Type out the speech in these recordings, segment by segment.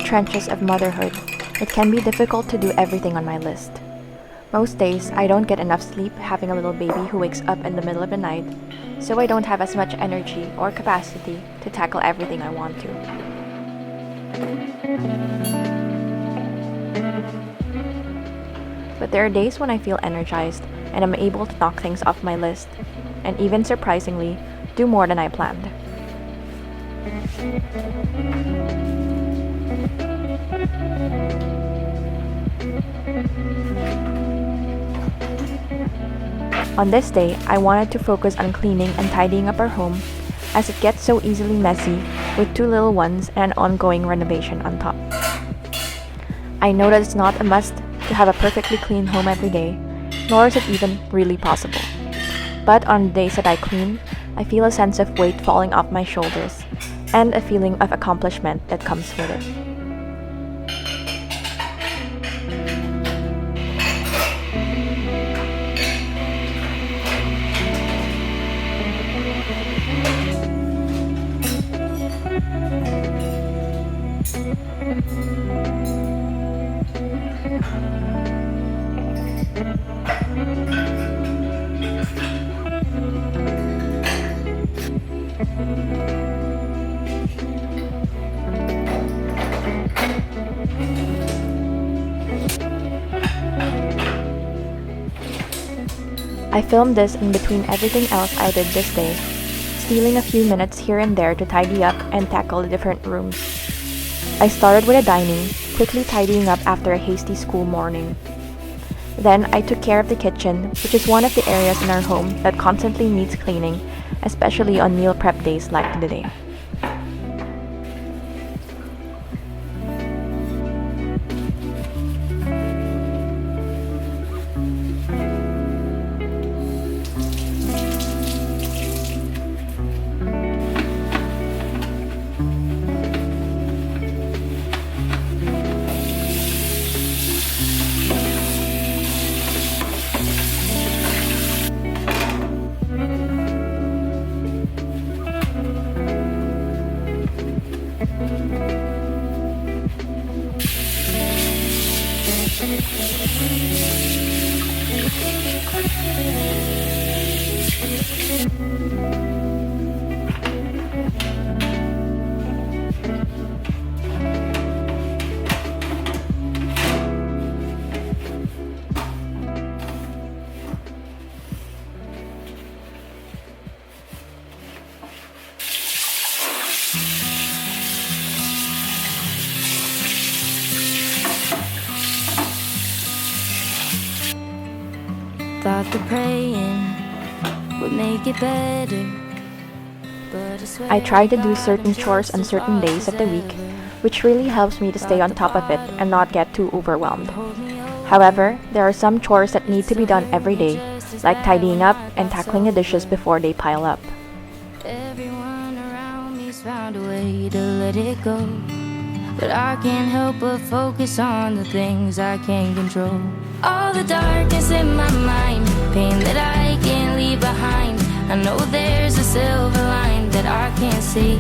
trenches of motherhood, it can be difficult to do everything on my list. Most days, I don't get enough sleep having a little baby who wakes up in the middle of the night, so I don't have as much energy or capacity to tackle everything I want to. But there are days when I feel energized and I'm able to knock things off my list, and even surprisingly, do more than I planned. On this day, I wanted to focus on cleaning and tidying up our home, as it gets so easily messy with 2 little ones and an ongoing renovation on top. I know that it's not a must to have a perfectly clean home every day, nor is it even really possible. But on the days that I clean, I feel a sense of weight falling off my shoulders and a feeling of accomplishment that comes with it. I filmed this in between everything else I did this day, stealing a few minutes here and there to tidy up and tackle the different rooms. I started with a dining, quickly tidying up after a hasty school morning. Then I took care of the kitchen, which is one of the areas in our home that constantly needs cleaning, especially on meal prep days like today. Thought the praying would make it better, but I try to do certain chores on certain days of the week, which really helps me to stay on top of it and not get too overwhelmed. However, there are some chores that need to be done every day, like tidying up and tackling the dishes before they pile up. everyone around me's found a way to let it go. But I can't help but focus on the things I can't control. All the darkness in my mind, pain that I can't leave behind. I know there's a silver line that I can't see.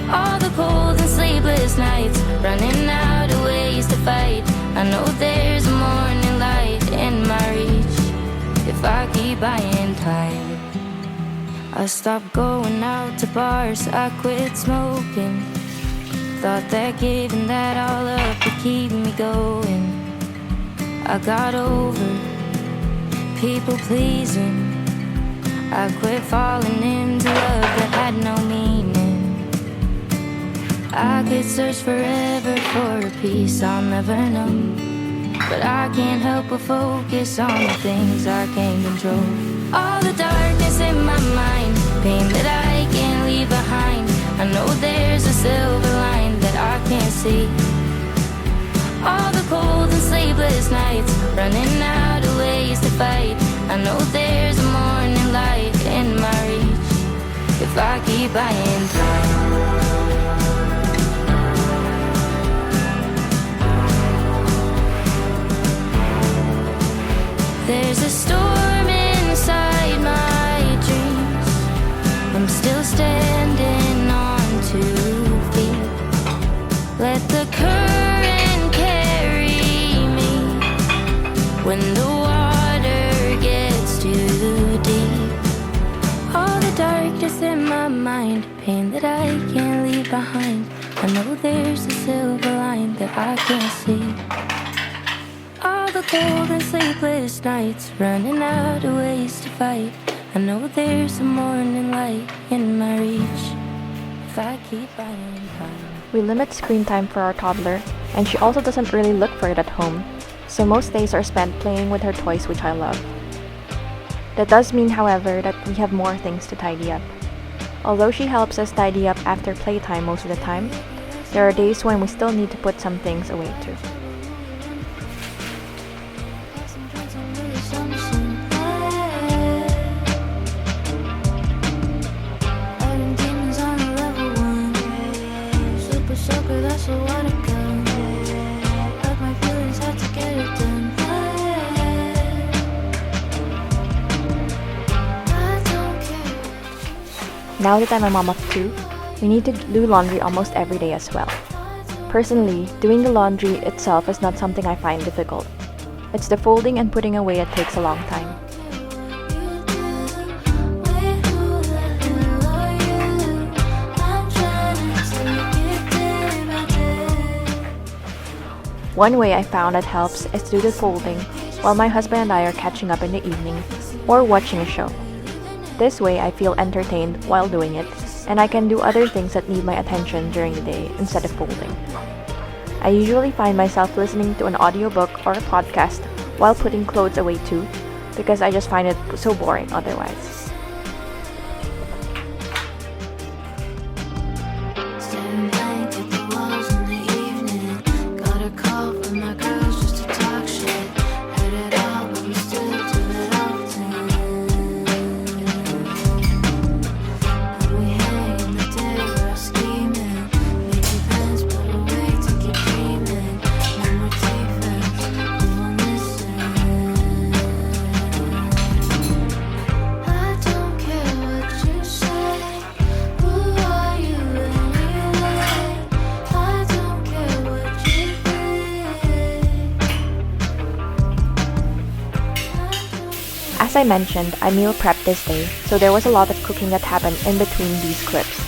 All the cold and sleepless nights, running out of ways to fight. I know there's a morning light in my reach, if I keep buying time. I stopped going out to bars, I quit smoking. Thought that giving that all up would keep me going. I got over people pleasing. I quit falling into love that had no meaning. I could search forever for a peace I'll never know, but I can't help but focus on the things I can't control. All the darkness in my mind, pain that I can't leave behind. I know there's a silver line that I can't see. All the cold and sleepless nights, running out of ways to fight. I know there's a morning light in my reach, if I keep buying time. There's a storm inside my dreams. I'm still standing on 2 feet. Let when the water gets too deep. All the darkness in my mind, pain that I can't leave behind. I know there's a silver line that I can't see. All the cold and sleepless nights, running out of ways to fight. I know there's a morning light in my reach if I keep on. We limit screen time for our toddler, and she also doesn't really look for it at home, so most days are spent playing with her toys, which I love. That does mean, however, that we have more things to tidy up. Although she helps us tidy up after playtime most of the time, there are days when we still need to put some things away too. Now that I'm a mom of 2, we need to do laundry almost every day as well. Personally, doing the laundry itself is not something I find difficult. It's the folding and putting away that takes a long time. One way I found that helps is to do the folding while my husband and I are catching up in the evening or watching a show. This way I feel entertained while doing it, and I can do other things that need my attention during the day instead of folding. I usually find myself listening to an audiobook or a podcast while putting clothes away too, because I just find it so boring otherwise. As I mentioned, I meal prepped this day, so there was a lot of cooking that happened in between these clips.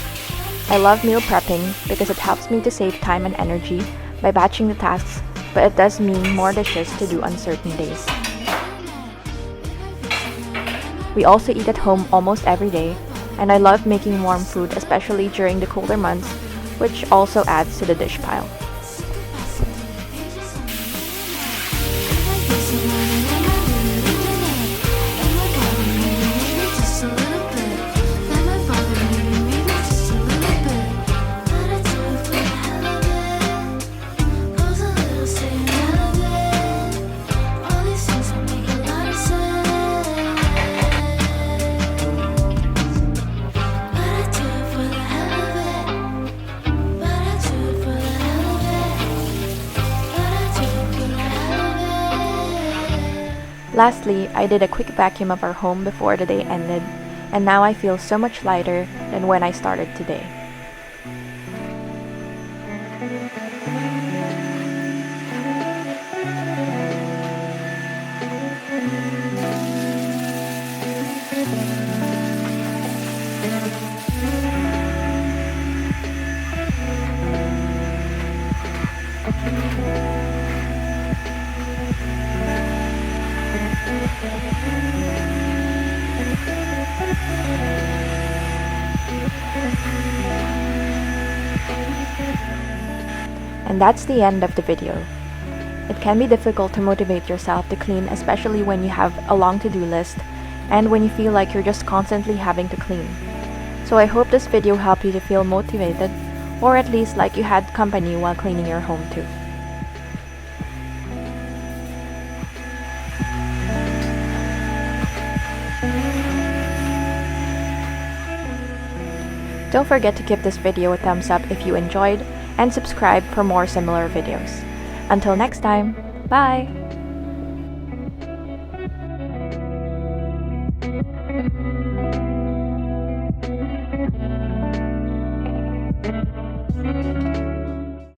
I love meal prepping because it helps me to save time and energy by batching the tasks, but it does mean more dishes to do on certain days. We also eat at home almost every day, and I love making warm food, especially during the colder months, which also adds to the dish pile. Lastly, I did a quick vacuum of our home before the day ended, and now I feel so much lighter than when I started today. And that's the end of the video. It can be difficult to motivate yourself to clean, especially when you have a long to-do list and when you feel like you're just constantly having to clean. So I hope this video helped you to feel motivated, or at least like you had company while cleaning your home too. Don't forget to give this video a thumbs up if you enjoyed, and subscribe for more similar videos. Until next time, bye!